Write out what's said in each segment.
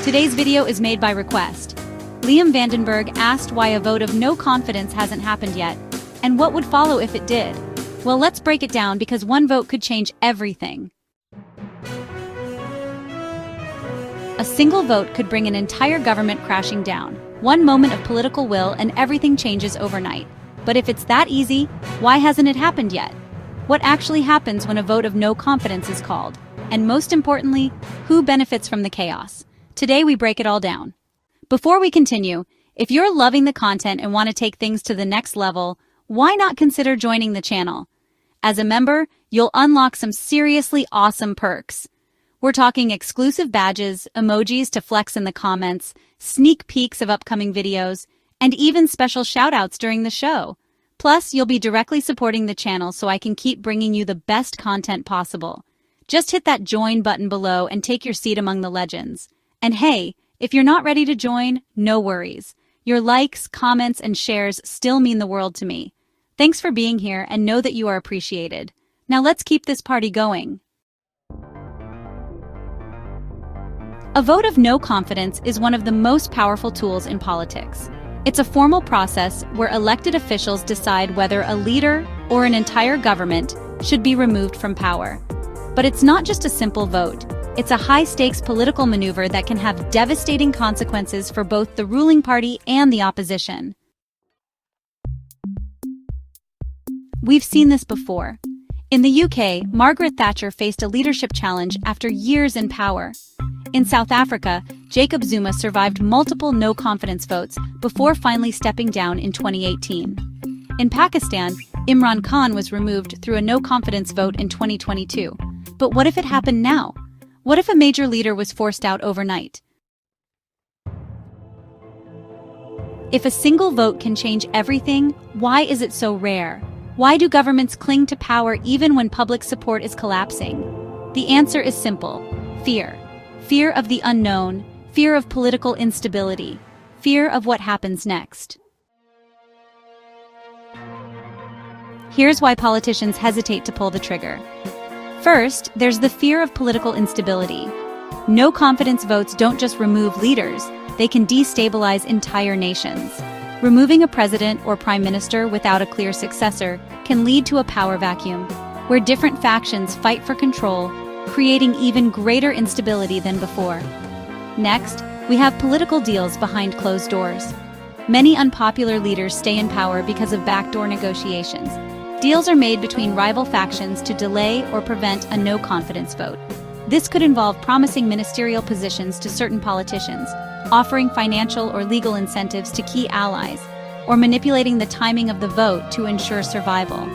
Today's video is made by request. Liam Vandenberg asked why a vote of no confidence hasn't happened yet, and what would follow if it did. Well, let's break it down because one vote could change everything. A single vote could bring an entire government crashing down. One moment of political will and everything changes overnight. But if it's that easy, why hasn't it happened yet? What actually happens when a vote of no confidence is called? And most importantly, who benefits from the chaos? Today we break it all down. Before we continue, if you're loving the content and want to take things to the next level, why not consider joining the channel? As a member, you'll unlock some seriously awesome perks. We're talking exclusive badges, emojis to flex in the comments, sneak peeks of upcoming videos, and even special shoutouts during the show. Plus, you'll be directly supporting the channel so I can keep bringing you the best content possible. Just hit that join button below and take your seat among the legends. And hey, if you're not ready to join, no worries. Your likes, comments, and shares still mean the world to me. Thanks for being here and know that you are appreciated. Now let's keep this party going. A vote of no confidence is one of the most powerful tools in politics. It's a formal process where elected officials decide whether a leader or an entire government should be removed from power. But it's not just a simple vote. It's a high-stakes political maneuver that can have devastating consequences for both the ruling party and the opposition. We've seen this before. In the UK, Margaret Thatcher faced a leadership challenge after years in power. In South Africa, Jacob Zuma survived multiple no-confidence votes before finally stepping down in 2018. In Pakistan, Imran Khan was removed through a no-confidence vote in 2022. But what if it happened now? What if a major leader was forced out overnight? If a single vote can change everything, why is it so rare? Why do governments cling to power even when public support is collapsing? The answer is simple: fear. Fear of the unknown, fear of political instability, fear of what happens next. Here's why politicians hesitate to pull the trigger. First, there's the fear of political instability. No confidence votes don't just remove leaders, they can destabilize entire nations. Removing a president or prime minister without a clear successor can lead to a power vacuum, where different factions fight for control, creating even greater instability than before. Next, we have political deals behind closed doors. Many unpopular leaders stay in power because of backdoor negotiations. Deals are made between rival factions to delay or prevent a no-confidence vote. This could involve promising ministerial positions to certain politicians, offering financial or legal incentives to key allies, or manipulating the timing of the vote to ensure survival.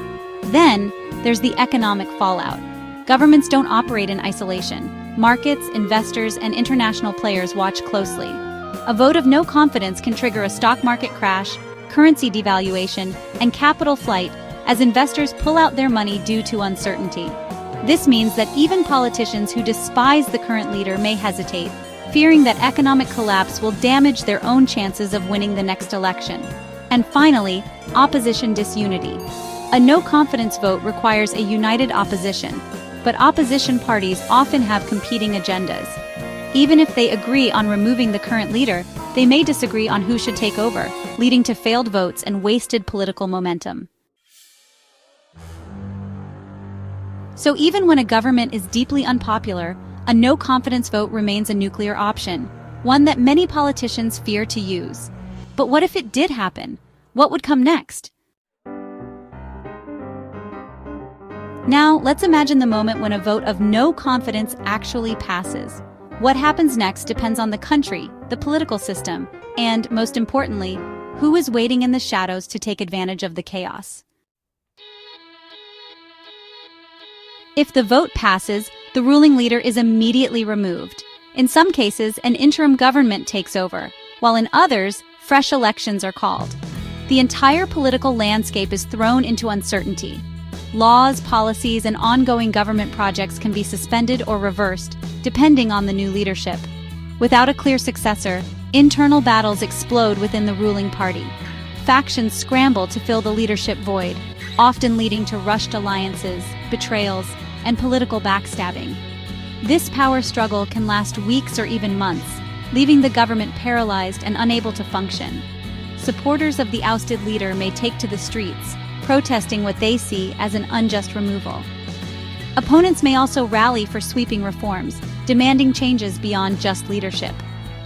Then, there's the economic fallout. Governments don't operate in isolation. Markets, investors, and international players watch closely. A vote of no confidence can trigger a stock market crash, currency devaluation, and capital flight as investors pull out their money due to uncertainty. This means that even politicians who despise the current leader may hesitate, fearing that economic collapse will damage their own chances of winning the next election. And finally, opposition disunity. A no-confidence vote requires a united opposition, but opposition parties often have competing agendas. Even if they agree on removing the current leader, they may disagree on who should take over, leading to failed votes and wasted political momentum. So even when a government is deeply unpopular, a no-confidence vote remains a nuclear option, one that many politicians fear to use. But what if it did happen? What would come next? Now, let's imagine the moment when a vote of no confidence actually passes. What happens next depends on the country, the political system, and, most importantly, who is waiting in the shadows to take advantage of the chaos. If the vote passes, the ruling leader is immediately removed. In some cases, an interim government takes over, while in others, fresh elections are called. The entire political landscape is thrown into uncertainty. Laws, policies, and ongoing government projects can be suspended or reversed, depending on the new leadership. Without a clear successor, internal battles explode within the ruling party. Factions scramble to fill the leadership void, often leading to rushed alliances, betrayals, and political backstabbing. This power struggle can last weeks or even months, leaving the government paralyzed and unable to function. Supporters of the ousted leader may take to the streets, protesting what they see as an unjust removal. Opponents may also rally for sweeping reforms, demanding changes beyond just leadership.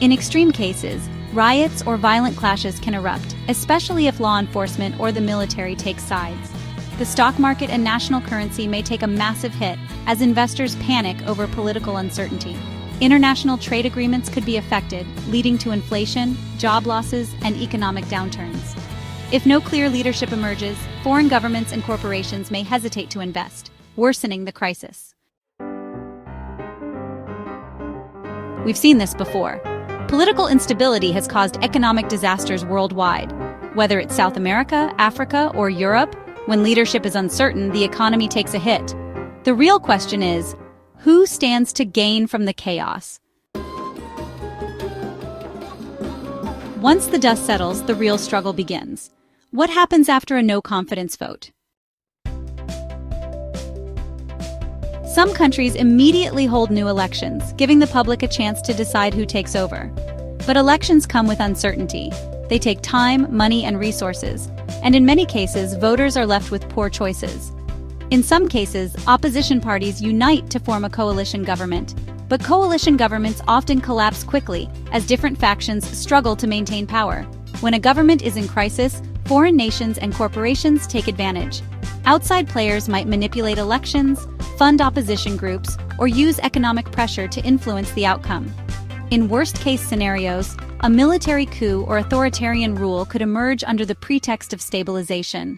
In extreme cases, riots or violent clashes can erupt, especially if law enforcement or the military take sides. The stock market and national currency may take a massive hit as investors panic over political uncertainty. International trade agreements could be affected, leading to inflation, job losses, and economic downturns. If no clear leadership emerges, foreign governments and corporations may hesitate to invest, worsening the crisis. We've seen this before. Political instability has caused economic disasters worldwide. Whether it's South America, Africa, or Europe, when leadership is uncertain, the economy takes a hit. The real question is, who stands to gain from the chaos? Once the dust settles, the real struggle begins. What happens after a no-confidence vote? Some countries immediately hold new elections, giving the public a chance to decide who takes over. But elections come with uncertainty. They take time, money, and resources, and in many cases, voters are left with poor choices. In some cases, opposition parties unite to form a coalition government, but coalition governments often collapse quickly as different factions struggle to maintain power. When a government is in crisis, foreign nations and corporations take advantage. Outside players might manipulate elections, fund opposition groups, or use economic pressure to influence the outcome. In worst-case scenarios, a military coup or authoritarian rule could emerge under the pretext of stabilization.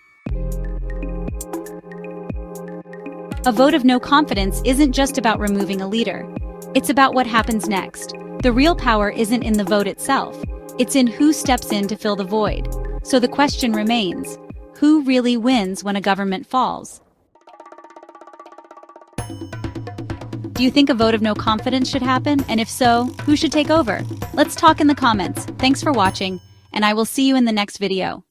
A vote of no confidence isn't just about removing a leader. It's about what happens next. The real power isn't in the vote itself. It's in who steps in to fill the void. So the question remains, who really wins when a government falls? Do you think a vote of no confidence should happen? And if so, who should take over? Let's talk in the comments. Thanks for watching, and I will see you in the next video.